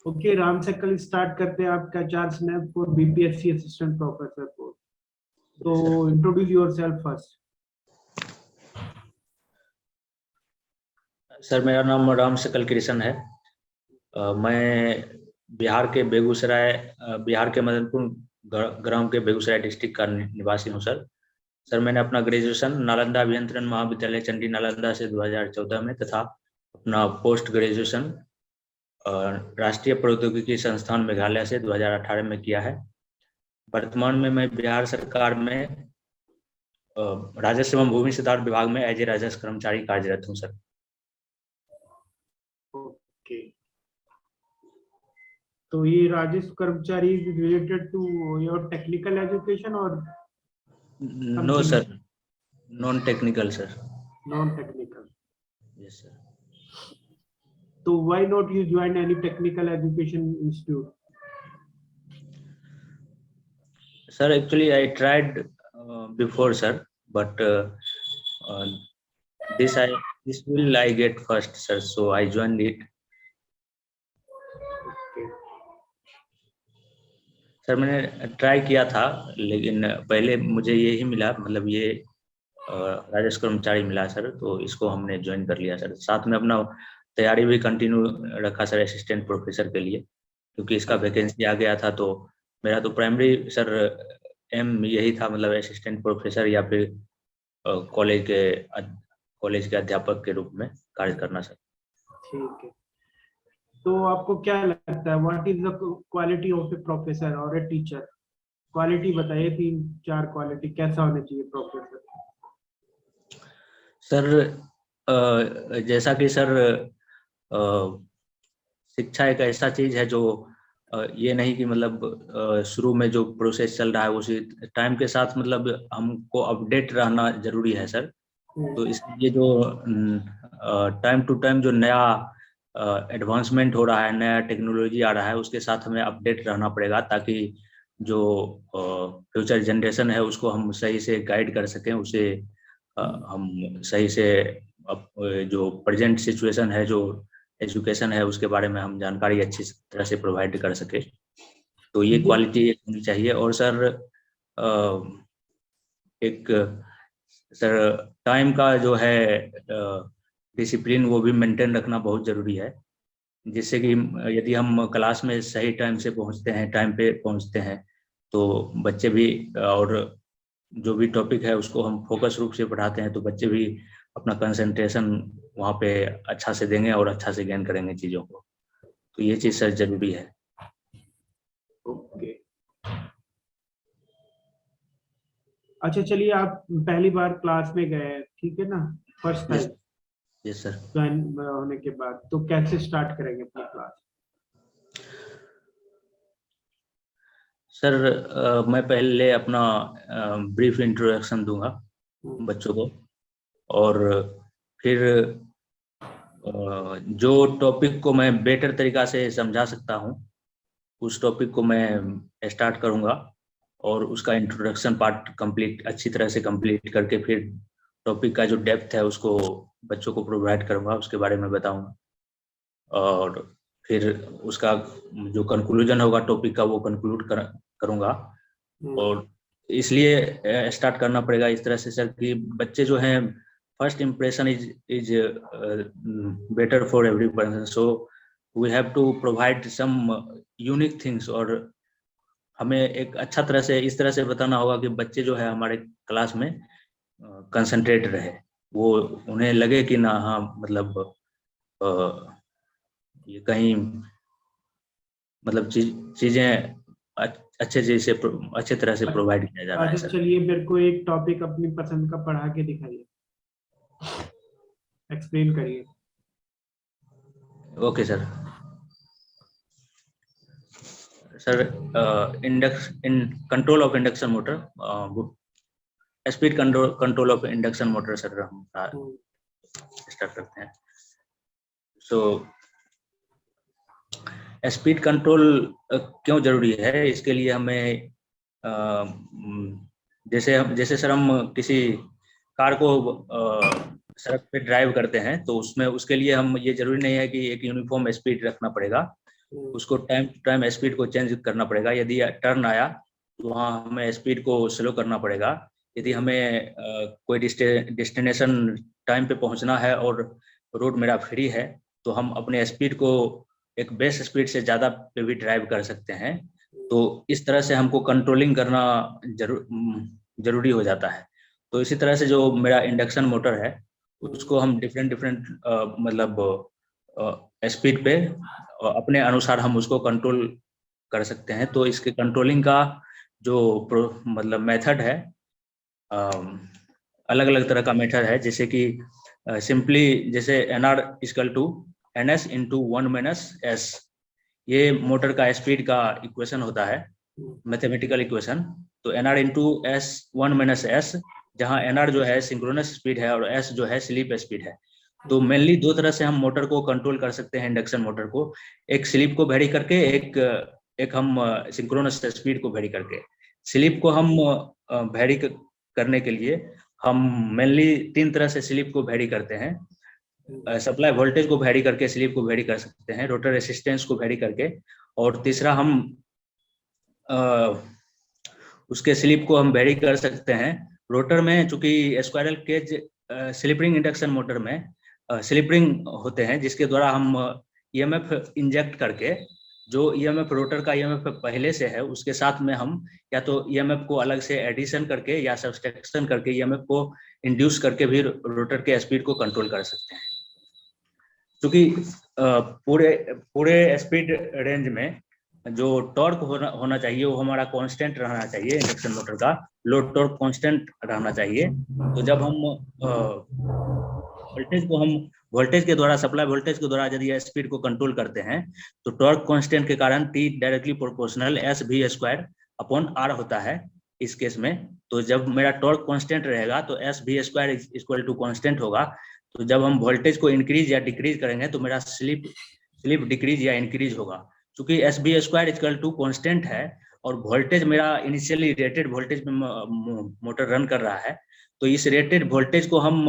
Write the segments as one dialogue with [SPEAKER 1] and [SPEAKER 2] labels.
[SPEAKER 1] Okay Ram से कल start करते हैं आपका 4 snap for BPSC assistant professor को। तो
[SPEAKER 2] sir
[SPEAKER 1] introduce yourself first.
[SPEAKER 2] Sir मेरा नाम राम सकल कृष्ण है। मैं बिहार के बेगूसराय बिहार के मदनपुर ग्राम के बेगूसराय डिस्ट्रिक्ट का निवासी हूँ सर। सर मैंने अपना ग्रेजुएशन नालंदा अभियंत्रण महाविद्यालय चंडी नालंदा से 2014 में तथा अपना पोस्ट ग्रेजुएशन राष्ट्रीय प्रौद्योगिकी संस्थान मेघालय से 2018 में किया है। वर्तमान में मैं बिहार सरकार में राजस्व एवं भूमि सुधार विभाग में एज ए राजस्व कर्मचारी कार्यरत हूँ सर।
[SPEAKER 1] ओके, तो ये राजस्व कर्मचारी is related to your technical education और
[SPEAKER 2] no sir, non technical sir.
[SPEAKER 1] Non technical?
[SPEAKER 2] Yes sir.
[SPEAKER 1] तो why not you join any technical education institute?
[SPEAKER 2] Sir, actually I tried before sir, but this will I get first sir, so I joined it. Sir मैंने try किया था लेकिन पहले मुझे यही मिला, मतलब ये राजस्व कर्मचारी मिला सर, तो इसको हमने ज्वाइन कर लिया सर। साथ में अपना तैयारी भी कंटिन्यू रखा सर असिस्टेंट प्रोफेसर के लिए, क्योंकि इसका वैकेंसी आ गया था। तो मेरा तो प्राइमरी सर एम यही था, मतलब असिस्टेंट प्रोफेसर या फिर कॉलेज के अध्यापक के रूप में कार्य करना सर।
[SPEAKER 1] ठीक है, तो आपको क्या लगता है what is the quality of A professor और ए टीचर? क्वालिटी बताइए, 3-4 क्वालिटी कैसा होना चाहिए प्रोफेसर?
[SPEAKER 2] सर जैसा कि सर शिक्षा एक ऐसा चीज है जो ये नहीं कि मतलब शुरू में जो प्रोसेस चल रहा है उसी टाइम के साथ मतलब हमको अपडेट रहना जरूरी है सर। तो इसलिए जो टाइम टू टाइम जो नया एडवांसमेंट हो रहा है, नया टेक्नोलॉजी आ रहा है, उसके साथ हमें अपडेट रहना पड़ेगा, ताकि जो फ्यूचर जनरेशन है उसको हम सही से गाइड कर सकें, उसे हम सही से जो प्रेजेंट सिचुएशन है, जो एजुकेशन है, उसके बारे में हम जानकारी अच्छी तरह से प्रोवाइड कर सके। तो ये क्वालिटी होनी चाहिए। और सर एक सर टाइम का जो है डिसिप्लिन वो भी मेंटेन रखना बहुत जरूरी है, जिससे कि यदि हम क्लास में सही टाइम से पहुंचते हैं, टाइम पे पहुंचते हैं, तो बच्चे भी, और जो भी टॉपिक है उसको हम फोकस रूप से पढ़ाते हैं, तो बच्चे भी अपना कंसंट्रेशन वहाँ पे अच्छा से देंगे और अच्छा से गेन करेंगे चीज़ों को। तो ये चीज़ सर जरूरी है।
[SPEAKER 1] ओके, अच्छा चलिए, आप पहली बार क्लास में गए, ठीक है ना, first time
[SPEAKER 2] yes sir.
[SPEAKER 1] Join होने के बाद, तो कैसे स्टार्ट करेंगे अपनी क्लास?
[SPEAKER 2] सर मैं पहले अपना ब्रीफ इंट्रोडक्शन दूंगा बच्चों को, और फिर जो टॉपिक को मैं बेटर तरीका से समझा सकता हूँ उस टॉपिक को मैं स्टार्ट करूंगा, और उसका इंट्रोडक्शन पार्ट कंप्लीट अच्छी तरह से कंप्लीट करके फिर टॉपिक का जो डेप्थ है उसको बच्चों को प्रोवाइड करूंगा, उसके बारे में बताऊंगा, और फिर उसका जो कंक्लूजन होगा टॉपिक का वो कंक्लूड करूंगा। और इसलिए स्टार्ट करना पड़ेगा इस तरह से सर कि बच्चे जो हैं, first impression is better for every person, so we have to provide some unique things. और हमें एक अच्छा तरह से इस तरह से बताना होगा कि बच्चे जो है हमारे क्लास में कंसंट्रेट रहे, वो उन्हें लगे कि ना हाँ मतलब ये कहीं मतलब चीजें अच्छे तरह से प्रोवाइड किया जा रहा है सर।
[SPEAKER 1] चलिए मेरे को एक टॉपिक अपनी पसंद का पढ़ा के दिखाइए, एक्सप्लेन करिए।
[SPEAKER 2] Okay sir. Sir in control of induction motor, speed control of induction motor sir हम स्टार्ट करते हैं। सो स्पीड कंट्रोल क्यों जरूरी है, इसके लिए हमें जैसे सर हम किसी कार को सड़क पे ड्राइव करते हैं, तो उसमें उसके लिए हम ये जरूरी नहीं है कि एक यूनिफॉर्म स्पीड रखना पड़ेगा। उसको टाइम टू टाइम स्पीड को चेंज करना पड़ेगा। यदि टर्न आया तो वहाँ हमें स्पीड को स्लो करना पड़ेगा। यदि हमें कोई डेस्टिनेशन टाइम पे पहुंचना है और रोड मेरा फ्री है तो हम अपने स्पीड को एक बेस स्पीड से ज़्यादा पे भी ड्राइव कर सकते हैं। तो इस तरह से हमको कंट्रोलिंग करना जरूरी हो जाता है। तो इसी तरह से जो मेरा इंडक्शन मोटर है उसको हम डिफरेंट डिफरेंट मतलब स्पीड पे अपने अनुसार हम उसको कंट्रोल कर सकते हैं। तो इसके कंट्रोलिंग का जो मतलब मेथड है, अलग अलग तरह का मेथड है। जैसे कि सिंपली जैसे NR equal to NS into 1 - S, ये मोटर का स्पीड का इक्वेशन होता है, मैथमेटिकल इक्वेशन। तो NR इंटू S 1 - S, जहाँ NR जो है सिंक्रोनस स्पीड है और S जो है स्लीप स्पीड है। तो मेनली दो तरह से हम मोटर को कंट्रोल कर सकते हैं, इंडक्शन मोटर को। एक स्लीप को वेरी करके, एक हम सिंक्रोनस स्पीड को वेरी करके। स्लीप को हम वेरी करने के लिए हम मेनली 3 तरह से स्लीप को वेरी करते हैं। सप्लाई वोल्टेज को वेरी करके स्लीप को वेरी कर सकते हैं, रोटर रेसिस्टेंस को वेरी करके, और तीसरा हम उसके स्लीप को हम वेरी कर सकते हैं रोटर में। चूंकि squirrel cage slip ring induction motor में स्लिप रिंग होते हैं, जिसके द्वारा हम EMF इंजेक्ट करके, जो EMF रोटर का EMF पहले से है उसके साथ में हम या तो EMF को अलग से एडिशन करके या सब्सट्रैक्शन करके EMF को इंड्यूस करके भी रोटर के स्पीड को कंट्रोल कर सकते हैं। क्योंकि पूरे स्पीड रेंज में जो टॉर्क होना चाहिए वो हमारा कांस्टेंट रहना चाहिए। इंडक्शन मोटर का लोड टॉर्क कांस्टेंट रहना चाहिए। तो जब हम वोल्टेज के द्वारा, सप्लाई वोल्टेज के द्वारा यदि स्पीड को कंट्रोल करते हैं तो टॉर्क कांस्टेंट के कारण T डायरेक्टली प्रोपोर्शनल SV² होता है इस केस में। तो जब मेरा टॉर्क कांस्टेंट रहेगा तो SV² इक्वल टू कांस्टेंट होगा। तो जब हम वोल्टेज को इंक्रीज या डिक्रीज करेंगे तो मेरा स्लिप डिक्रीज या इंक्रीज होगा। क्योंकि SV² इक्वल टू कांस्टेंट है और वोल्टेज मेरा इनिशियली रेटेड वोल्टेज में मोटर रन कर रहा है, तो इस रेटेड वोल्टेज को हम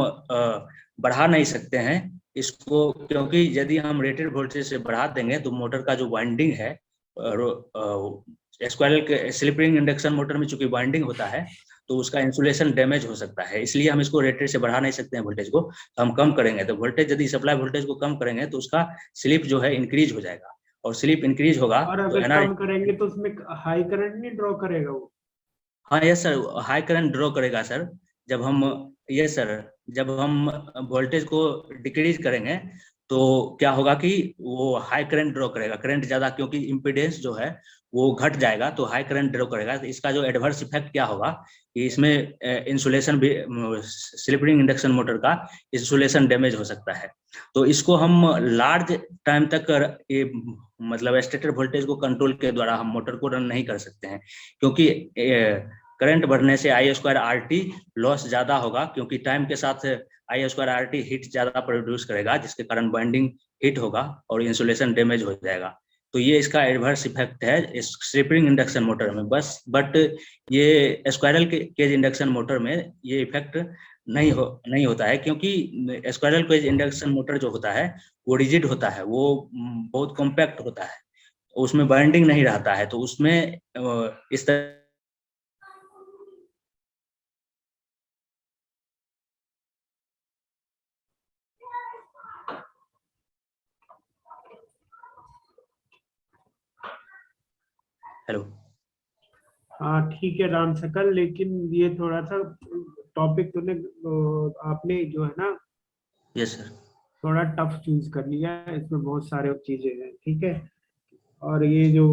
[SPEAKER 2] बढ़ा नहीं सकते हैं इसको। क्योंकि यदि हम रेटेड वोल्टेज से बढ़ा देंगे तो मोटर का जो वाइंडिंग है, स्क्वायरल के स्लिप रिंग इंडक्शन मोटर में चूंकि वाइंडिंग होता है तो उसका इंसुलेशन डैमेज हो सकता है। इसलिए हम इसको रेटेड से बढ़ा नहीं सकते हैं वोल्टेज को। तो हम कम करेंगे तो वोल्टेज, यदि सप्लाई वोल्टेज को कम करेंगे तो उसका स्लिप जो है इंक्रीज हो जाएगा, और स्लिप इंक्रीज होगा
[SPEAKER 1] और
[SPEAKER 2] तो
[SPEAKER 1] अगर कम करेंगे तो उसमें हाई करंट नहीं ड्रॉ करेगा वो?
[SPEAKER 2] हाँ yes sir, high current draw करेगा सर। जब हम यस सर, जब हम वोल्टेज को डिक्रीज करेंगे तो क्या होगा कि वो हाई करंट ड्रॉ करेगा, करंट ज्यादा, क्योंकि इम्पीडेंस जो है वो घट जाएगा तो हाई करंट ड्रॉ करेगा। तो इसका जो एडवर्स इफेक्ट क्या होगा कि इसमें इंसुलेशन भी, स्लिप रिंग इंडक्शन मोटर का इंसुलेशन डैमेज हो सकता है। तो इसको हम लार्ज टाइम तक ये मतलब स्टेटर वोल्टेज को कंट्रोल के द्वारा हम मोटर को रन नहीं कर सकते हैं, क्योंकि करंट बढ़ने से I²RT लॉस ज्यादा होगा। क्योंकि टाइम के साथ I²RT हीट ज्यादा प्रोड्यूस करेगा, जिसके कारण बाइंडिंग हीट होगा और इंसुलेशन डैमेज हो जाएगा। तो ये इसका एडवर्स इफेक्ट है इस स्लिप रिंग इंडक्शन मोटर में बस। बट ये स्क्वायरल केज इंडक्शन मोटर में ये इफेक्ट नहीं होता है, क्योंकि स्क्वायरल केज इंडक्शन मोटर जो होता है वो रिजिड होता है, वो बहुत कॉम्पैक्ट होता है, उसमें बाइंडिंग नहीं रहता है। तो उसमें इस तरह हेलो।
[SPEAKER 1] हाँ ठीक है राम सकल, लेकिन ये थोड़ा सा टॉपिक तूने आपने जो है ना
[SPEAKER 2] यस सर।
[SPEAKER 1] थोड़ा टफ चूज कर लिया है, इसमें बहुत सारे चीजें हैं, ठीक है। और ये जो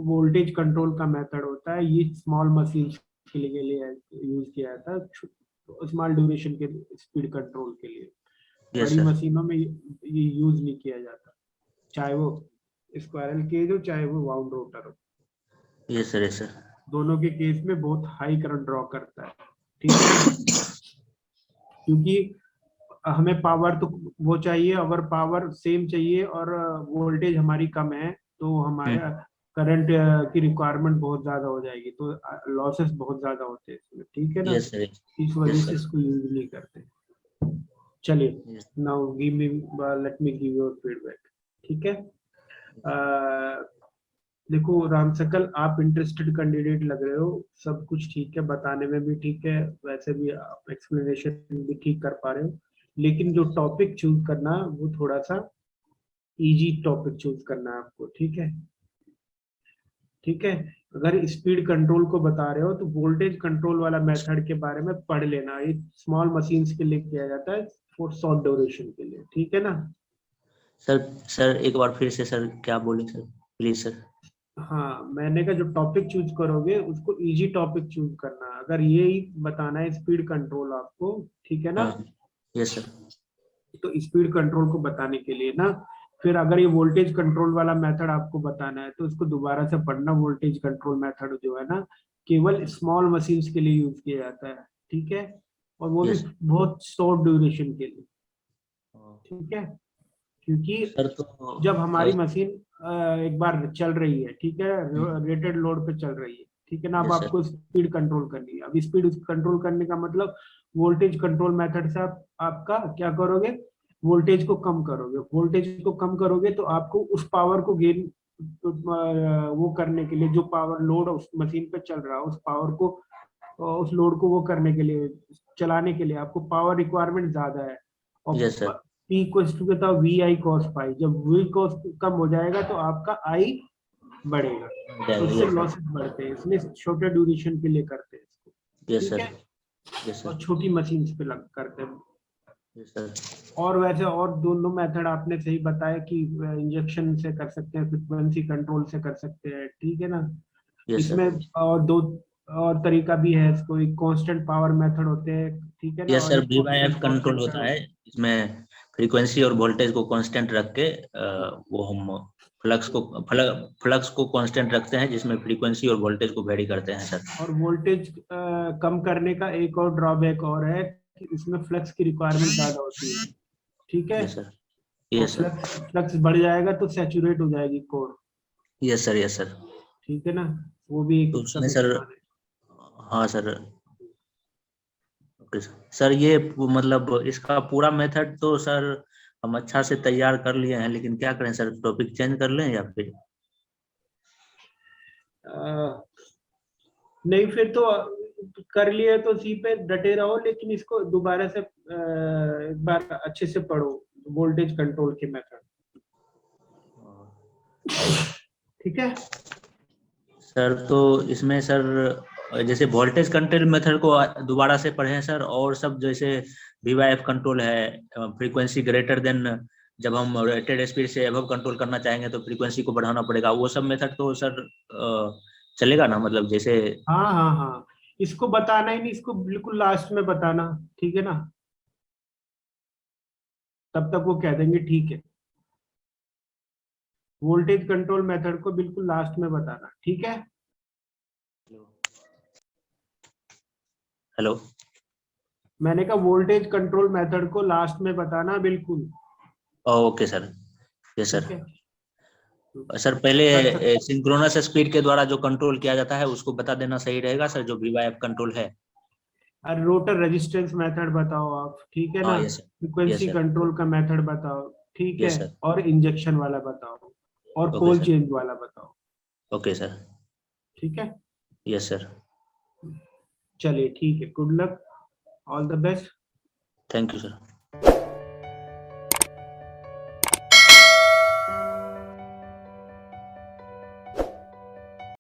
[SPEAKER 1] वोल्टेज कंट्रोल का मेथड होता है ये स्मॉल मशीन के लिए यूज किया जाता है, स्मॉल ड्यूरेशन के स्पीड कंट्रोल के लिए। बड़ी मशीनों में ये यूज नहीं किया जाता, चाहे वो स्क्वायरल केज हो चाहे वो वाउंड रोटर हो।
[SPEAKER 2] Yes sir, yes sir.
[SPEAKER 1] दोनों के केस में बहुत हाई करंट ड्रॉ करता है, ठीक है। क्योंकि हमें पावर तो वो चाहिए, अगर पावर सेम चाहिए और वोल्टेज हमारी कम है तो हमारे करंट की रिक्वायरमेंट बहुत ज्यादा हो जाएगी, तो लॉसेस बहुत ज्यादा होते हैं इसमें, ठीक है ना।
[SPEAKER 2] यस सर,
[SPEAKER 1] इस वजह
[SPEAKER 2] यस
[SPEAKER 1] से
[SPEAKER 2] सर।
[SPEAKER 1] इसको यूज नहीं करते। चलिए, now give me let me give your feedback, ठीक है। देखो राम सकल, आप इंटरेस्टेड कैंडिडेट लग रहे हो, सब कुछ ठीक है, बताने में भी ठीक है, वैसे भी आप एक्सप्लेनेशन भी ठीक कर पा रहे हो, लेकिन जो टॉपिक चूज करना वो थोड़ा सा इजी टॉपिक चूज करना है आपको, ठीक है? ठीक है, अगर स्पीड कंट्रोल को बता रहे हो तो वोल्टेज कंट्रोल वाला मेथड के बारे में पढ़ लेना, ये स्मॉल मशीन्स के लिए किया जाता है फॉर शॉर्ट ड्यूरेशन के लिए, ठीक है ना?
[SPEAKER 2] सर एक बार फिर से सर क्या बोले सर, प्लीज सर।
[SPEAKER 1] हाँ, मैंने कहा जो टॉपिक चूज करोगे उसको इजी टॉपिक चूज करना है, अगर यही बताना है स्पीड कंट्रोल आपको, ठीक है ना?
[SPEAKER 2] हाँ, यस सर।
[SPEAKER 1] तो स्पीड कंट्रोल को बताने के लिए ना, फिर अगर ये वोल्टेज कंट्रोल वाला मेथड आपको बताना है तो उसको दोबारा से पढ़ना। वोल्टेज कंट्रोल मेथड जो है ना, केवल स्मॉल मशीन्स के लिए यूज किया जाता है, ठीक है? और वो भी
[SPEAKER 2] यस
[SPEAKER 1] बहुत शॉर्ट ड्यूरेशन के लिए, ठीक है? क्योंकि
[SPEAKER 2] सर। तो
[SPEAKER 1] जब हमारी मशीन एक बार चल रही है, ठीक है, रेटेड लोड पे चल रही है, ठीक है ना, अब
[SPEAKER 2] यस सर।
[SPEAKER 1] आपको स्पीड कंट्रोल करनी है। अब स्पीड कंट्रोल करने का मतलब वोल्टेज कंट्रोल मेथड से आप आपका क्या करोगे, वोल्टेज को कम करोगे। वोल्टेज को कम करोगे तो आपको उस पावर को गेन वो करने के लिए, जो पावर लोड उस मशीन पे चल रहा है, उस पावर को उस लोड को वो करने के लिए, चलाने के लिए आपको पावर रिक्वायरमेंट ज्यादा है। और
[SPEAKER 2] yes sir.
[SPEAKER 1] P equals to कहता है वी आई कॉस पाई, जब वी कॉस कम हो जाएगा तो आपका आई बढ़ेगा, तो इससे
[SPEAKER 2] यस सर।
[SPEAKER 1] लॉसेस बढ़ते हैं, इसलिए छोटे ड्यूरेशन के लिए करते हैं इसको,
[SPEAKER 2] यस
[SPEAKER 1] ठीक
[SPEAKER 2] सर।
[SPEAKER 1] है?
[SPEAKER 2] यस
[SPEAKER 1] और
[SPEAKER 2] सर।
[SPEAKER 1] छोटी मशीन्स पे लग करते हैं।
[SPEAKER 2] Yes sir.
[SPEAKER 1] और वैसे और दोनों मेथड आपने सही बताया कि इंजेक्शन से कर सकते हैं, फ्रिक्वेंसी कंट्रोल से कर सकते हैं, ठीक है ना?
[SPEAKER 2] यस
[SPEAKER 1] इसमें
[SPEAKER 2] सर।
[SPEAKER 1] और दो और तरीका भी है, इसको एक कांस्टेंट पावर मेथड होते हैं, ठीक है ना,
[SPEAKER 2] यस
[SPEAKER 1] और
[SPEAKER 2] सर,
[SPEAKER 1] एक
[SPEAKER 2] V by F
[SPEAKER 1] constant power
[SPEAKER 2] control
[SPEAKER 1] method
[SPEAKER 2] होता है।
[SPEAKER 1] होते हैं।
[SPEAKER 2] इसमें फ्रीक्वेंसी और वोल्टेज को कांस्टेंट रख के वो हम फ्लक्स को कांस्टेंट रखते हैं, जिसमें फ्रीक्वेंसी और वोल्टेज को वेरी करते हैं सर।
[SPEAKER 1] और वोल्टेज कम करने का एक और ड्रॉबैक और है कि इसमें फ्लक्स की रिक्वायरमेंट ज्यादा होती है, ठीक है?
[SPEAKER 2] Yes sir.
[SPEAKER 1] और
[SPEAKER 2] यस सर।
[SPEAKER 1] फ्लक्स फ्लक्स बढ़ जाएगा तो सैचुरेट हो जाएगी core,
[SPEAKER 2] yes sir. Yes sir.
[SPEAKER 1] ठीक है ना? वो भी एक
[SPEAKER 2] तो
[SPEAKER 1] इसका
[SPEAKER 2] उसमें सर,
[SPEAKER 1] नुकसान है।
[SPEAKER 2] हाँ सर, ओके सर। सर ये मतलब इसका पूरा मेथड तो सर हम अच्छा से तैयार कर लिए हैं, लेकिन क्या करें सर, टॉपिक चेंज कर लें या फिर?
[SPEAKER 1] नहीं, फिर तो कर लिए तो सी पे डटे रहो, लेकिन इसको दोबारा से एक बार अच्छे से पढ़ो, वोल्टेज कंट्रोल के मेथड, ठीक है?
[SPEAKER 2] सर तो इसमें सर जैसे वोल्टेज कंट्रोल मेथड को दोबारा से पढ़ें सर, और सब जैसे वीवाईएफ कंट्रोल है, फ्रीक्वेंसी ग्रेटर देन, जब हम रेटेड स्पीड से एबव कंट्रोल करना चाहेंगे तो फ्रीक्वेंसी को बढ़ाना पड़ेगा, वो सब मेथड तो सर चलेगा ना, मतलब जैसे?
[SPEAKER 1] हाँ हाँ हाँ, इसको बताना ही नहीं, इसको बिल्कुल लास्ट में बताना, ठीक है ना? तब तक वो कह देंगे ठीक है। वोल्टेज कंट्रोल मेथड को बिल्कुल लास्ट में बताना, ठीक है?
[SPEAKER 2] हेलो।
[SPEAKER 1] मैंने कहा वोल्टेज कंट्रोल मेथड को लास्ट में बताना बिल्कुल,
[SPEAKER 2] ओके सर। यस
[SPEAKER 1] ठीक
[SPEAKER 2] सर।
[SPEAKER 1] है?
[SPEAKER 2] सर पहले
[SPEAKER 1] कर सकते।
[SPEAKER 2] सिंक्रोनस स्पीड के द्वारा जो कंट्रोल किया जाता है उसको बता देना सही रहेगा सर, जो वीवाईएफ कंट्रोल है।
[SPEAKER 1] और रोटर रेजिस्टेंस मेथड बताओ आप, ठीक है
[SPEAKER 2] हाँ
[SPEAKER 1] ना?
[SPEAKER 2] Yes sir. Yes
[SPEAKER 1] frequency
[SPEAKER 2] sir.
[SPEAKER 1] Control का मेथड बताओ, ठीक है?
[SPEAKER 2] Yes sir.
[SPEAKER 1] और इंजेक्शन वाला बताओ, और
[SPEAKER 2] ओके
[SPEAKER 1] पोल
[SPEAKER 2] सर।
[SPEAKER 1] चेंज वाला बताओ,
[SPEAKER 2] ओके सर।
[SPEAKER 1] ठीक है?
[SPEAKER 2] Yes sir.
[SPEAKER 1] चलिए ठीक है, good luck, all the best.
[SPEAKER 2] Thank you sir.